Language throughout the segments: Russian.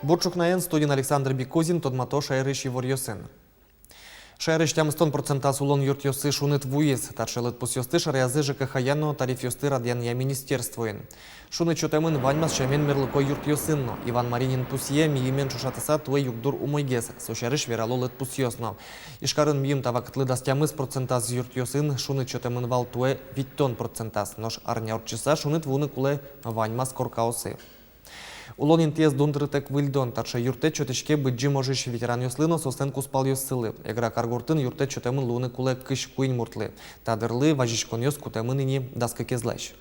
Борчук наен студин Александр Бекозин, тодмато шайрыш евор йосен. Шайрыш тямстон процента сулон юрт йосы шунит вуиз, таршелет пус йосты шарязы ЖКХ яно тариф йосты радьян я министерствуен. Шуны чотемын ваньмас шамен мерлыко юрт йосынно. Иван Маринин пусье миемен шушатыса туэ югдур умойгез, сошарыш вералолет пус йосно. Ишкарын мием тавакытлы дастямыз процентаз юрт йосын, шуны чотемын вал туэ виттон процентаз, нош арня урчыса шунит вуны куле ваньмас коркаосы. Улонин тез дундрытек вильдон, тарша юрте чотечке быджи можеш ветеран йослыно состен куспал йоссылы. Эгра каргуртын юрте чотемын луны куле кыш куин муртлы. Тадырлы важишкон йос кутемын ини даска кезлэш.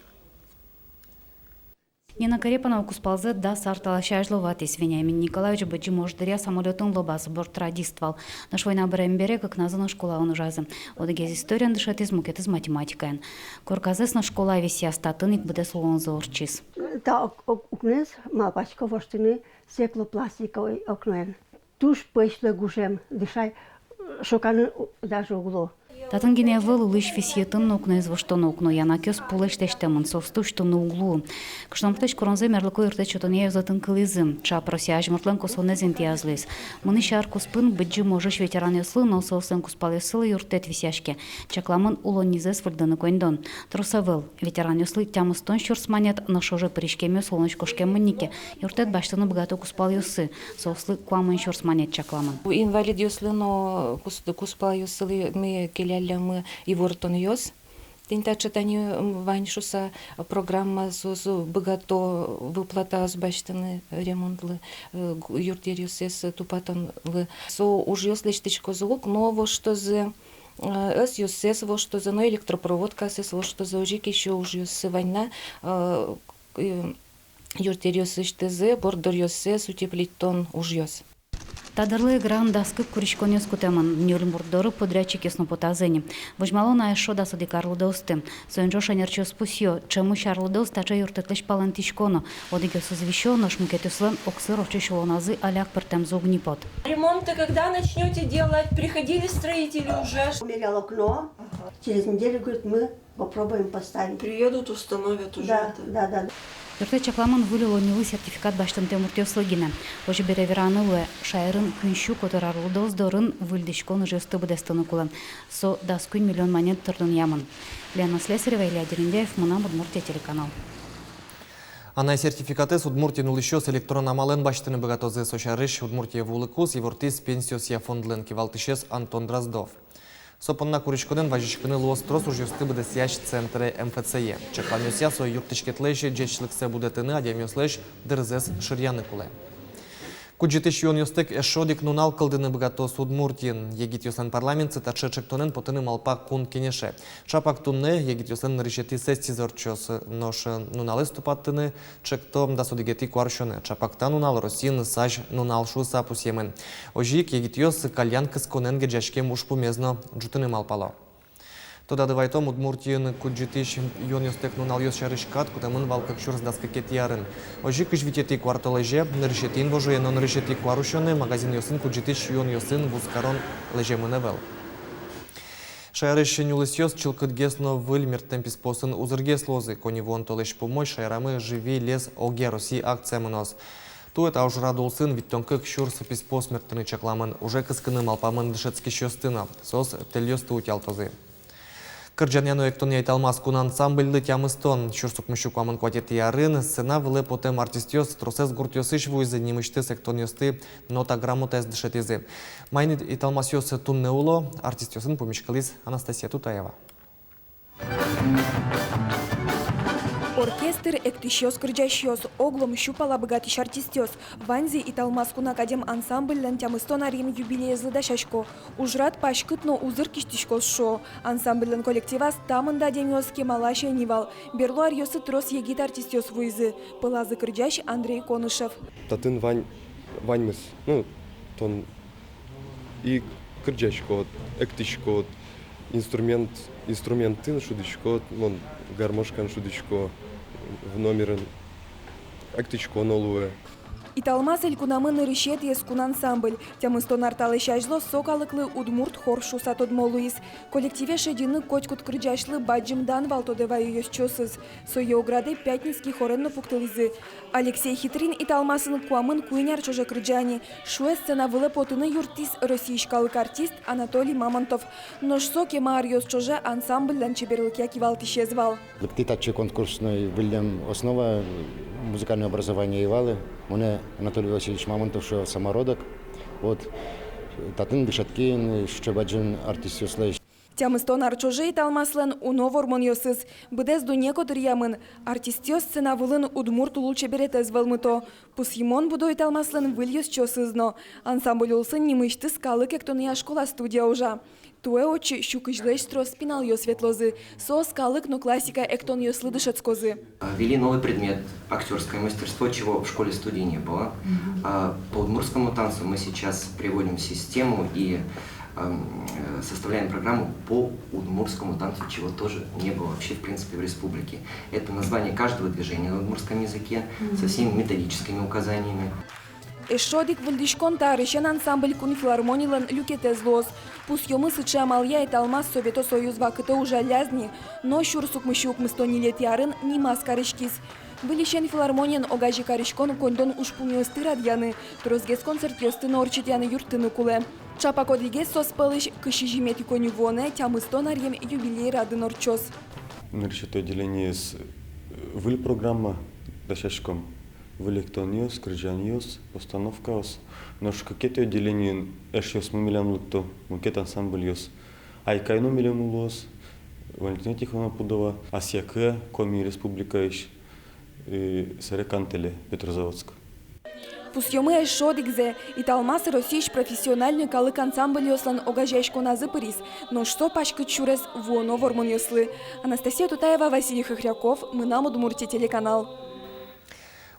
Нина Карепанова куспалзы да сарталаша ажловатис. Вениамин Николаевич быджи мождыря самолетын лобасы бортрадиствал. Наш война бере, как назана школа он ужазы. Одегез историян дышат из мукет из математикаен. Корказес на школа висия статыник буде словон заурчис. Та окнез мапачка воштыны стеклопластиковый окнен. Туш пышлы гушем дышай шоканы даже угло. Татын гене выл лыш висиетын окно из воштон окно. Яна кёс пулеш тештемын совсту что на углу. Кштомптыш коронзе мерлыко юрте чотоне затын кылызым. Ча просяж мортлен косонезин тиязлыс. Мыны шар куспын быджи можеш ветеран ёслы, но совсем куспал ёслы юртет висяшке. Чакламын улонизес выльдыны койндон. Трусавыл. Ветеран ёслы тямыстон щурсманет, но шоже пришкеме солнышкошке мыннике. Юртет баштыны богато куспал ёсы. Совслы куамын щурсманет чакламын. Инвалид ёслы, но куспал ёслы мы мы и вортон йос. Тинта читание ваньшуса программа с богато выплата с баштаны ремонтлы юртериусес тупатан со уж йос лештичко звук, но во что за с йосес во что за но электропроводка сес во что за ужик еще уж йос война юртериусес штезе бордор йосес утеплитон уж йос. Тадырлы гран даскып куришконёс кутеман Нюрнбургдоры подрядчик яснопотазени. Вожмалона эшо да соди карлудосты. Соенжо шанерчос пусьё, чему шарлудос тача юртетлеш палантишконо. Одиге созвещено шмукетюслен оксыровче шелоназы аляк пертем зогнипот. Ремонты когда начнете делать? Приходили строители уже? Умерял окно. Через неделю, говорит, мы попробуем поставить. Приедут, установят уже. Да. Юрте чакламын вылило нилы сертификат баштын темуртёслыгина. Ожи береверанылы шайрын күншү которарлудос дорын выльдишкон жесты бдестыны кулы. Со даскүн миллион монет тұрдын ямын. Лена Слесарева, Илья Дерендяев, Мунам, Удмуртия телеканал. Анай сертификаты с Удмуртия нулищос электронамален баштыны богатозы сошарыш Удмуртия вулыкус евортис пенсиосия фондлен кивалтышес Антон Дроздов. Сопонна куришкоден важишкыны луострос уж юсты буде сящ центры МФЦЕ. Чакламёся со юртышкетлэши джечлыксе будетыны адемёслэш дырзес ширьяны куле. Куджитыш юн юстык эшодик нунал кылдыны богато Удмуртин. Егит юслен парламент цитачечек тонен потыны малпак кун кенеше. Шапак тунне егит юслен решети сести зорчос нош нуналы ступаттыны чектом да судигети куаршоне. Чапакта нунал росин саж нунал шу сапус емен. Ожик егит юс кальян кысконен геджашке мушпу мезно джутыны малпало. Тода давайтом Удмуртин куджитыш юн юстык нунал юс шарышкат кутамын валкак шурс даска кетиярын. Ожик кыжвитети кварталеже нырышетин вожуе, но нырышети куарушоне магазин юсын куджитыш юн юсын вускарон лежемыневел. Шайрыш нюлыс йос чилкыдгесно выльмер темпис посын узыргес лозы, кони вон толеш помощь шайрамы живи лес оге России акция мынос. Тует ауж радул сын виттонкык шурс писпо смертыны чакламын, уже кыскыны малпамын дышецки щостына, сос тельёсты утялтозы. Кырджаняну эктоне айталмас кун ансамбльды тямыстон, шурсук мышук амын кватети ярын, сцена выле потем артистёс, тросес гуртёсыш вуйзы, немыштыс эктонёсты, нота грамотес дышетизы. Майны италмас ёсы тунне уло, артистёсын помешкалыз Анастасия Тутаева. Оркестр эктищёс кырджащёс, оглом щупала богатыш артистёс. Ванзи и талмаскун академ ансамбль лентямыстон арим юбилей злыдашашко. Ужрат пашкытно узыр киштишкос шо. Ансамбльн коллективас тамында демёс кемалаша нивал. Берло арьёсы трос егит артистёс вуйзы. Пылазы кырджащ Андрей Конышев. Татын ваньмыс, тон и кырджащко, эктишко, инструментын шудычко, гармошкан шудычко, в номерен актичко нолуе. Италмас элькунамын ырышет ескун ансамбль. Тямыстон арталы шажло сокалыклы удмурт хор шусат одмолуис. Коллективе шедины котькут крыджашлы баджимдан валтодеваю ёсчосыз. Сойеограды пятницкий хоренно пуктылызы. Алексей Хитрин италмасын куамын куйняр чоже крыджани. Шуэ сцена вылы потыны юртис российскалык артист Анатолий Мамонтов. Ношсо кемар ёсчоже ансамбль ланчеберлык кивалти шезвал. Лектитачи конкурсной выльям основа музыкальное образование Ивалы. Мне Анатолий Васильевич Мамонтов, что самородок. Вот татын бешаткин, щебаджин артист юслейш. Тямыстон арчоже италмаслен уновор ёсыз. Быдез дунеко дырьямын. Артистёс сцена вылын удмурт улуче беретез вылмыто. Пусимон будо италмаслен выльёс чосызно. Ансамбль улсын немышты скалы кектония школа студия ужа. Туе очи щукыжлеш строс спинал ё светлозы. Со скалык но классика эктон ё слыдышецкозы. Ввели новый предмет – актерское мастерство, чего в школе-студии не было. По удмуртскому танцу мы сейчас приводим систему и составляем программу по удмуртскому танцу, чего тоже не было вообще в принципе в республике. Это название каждого движения на удмуртском языке со всеми методическими указаниями. Эшодик выльдишкон тарышен ансамбль кун филармонилан люкетезлоз. Пусть ёмы сычы амалия и талмаз Совето Союз вакыты уже лязни, но щурсук мыщук мыстони лет ярын не маскарышкис. Вылещен филармониян огажи карышкон кондон ушпумиосты радьяны, трозгес концерт ёстыны орчитяны юртыны куле. Чапакодлигес соспалыш кышижимет икони воне, тямыстон арьем юбилей радын орчос. Решето отделение с выль программа дашешком. Вылектониос, крыжаниос, постановкаос. Но какие-то отделения эшиос мы милям лукто, мукет ансамбльос. Айкайно милям улос, Валентина Тихонова Пудова, Асьяке, Коми Республика иш, Сарекантеле, Петрозаводск. Пусьёмы эшодикзе, и талмасы российш профессиональный калык ансамбль ёслан огажешко на запырис, но что пашкы чурес воно вормон ёслы. Анастасия Тутаева, Василий Хохряков, мы нам Удмуртия телеканал.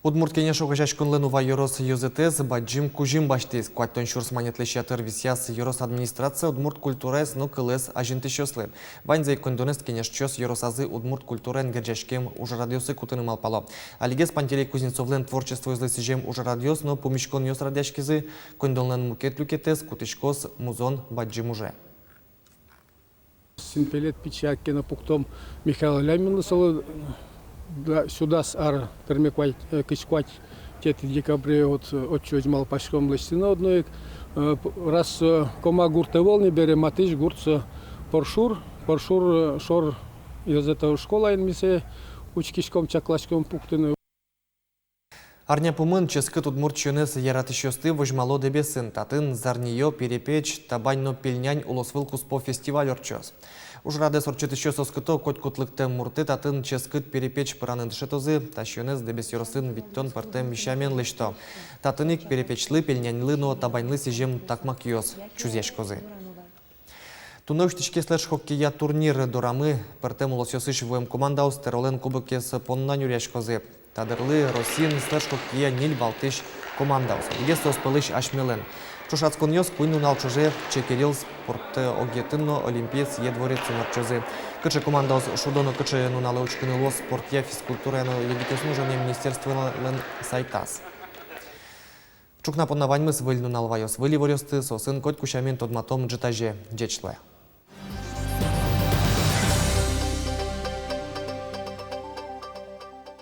Удмурт кенешо гажашконлен ува Йорос юзетез баджим кужим баштиз. Куаттон шурс манетлешятыр висяс Йорос администрация Удмурт культурес но кылес ажинтишослы. Ванзей кондонест кенешчос Йоросазы Удмурт культурен герджашкем уже радиосы кутыным алпало. Алигес Пантелей Кузнецовлен творчество излысижем уже радиос, но помешкон йос радяшкизы кондонлен мукет люкетез кутышкос музон баджим уже. Симпелет печатки на пуктом Михаил Лямин сюда с ар термиквать кичквать тети декабре от чуть мал пашком листина одной раз кома гурте волны бере матыш гурца поршур шор из этого школа инмисе учкишком чаклашком пуктыны. Арня пумын ческыт удмуртчонес яратышосты вожмало дебесин, татын зарниё перепеч табаньно пельнянь улосвыл куспо фестиваль орчос. Уж радес орчетышос оскыто коть кутлыктем мурты татын ческыт перепеч пыранын дышетозы, тащонес дебес йоросын виттон партем мишамен лышто. Татыник перепечлы пельняньлы, но табаньлы сижем такмак йос, чузешкозы. Тунövштичкеслеш хоккея турнир дорамы партем улосёсыш воем команда устеролен кубокес понна нюрешкозы. Тадырлы Росин слеш хоккея ниль балтыш команда ус. Лигес оспылыш ашмелен. Чушацкон йос куйну налчоже чекерил спорт огетынно олимпиец едворец нарчозы. Кычы команда ус шудоно кычы нуналы учкыны лос спортья физкультура на легитеснужение министерства сайтас. Чукна поннаваньмыс выльну налвайос. Выли ворёсты сосын коть кушамин тодматом джетаже джечле.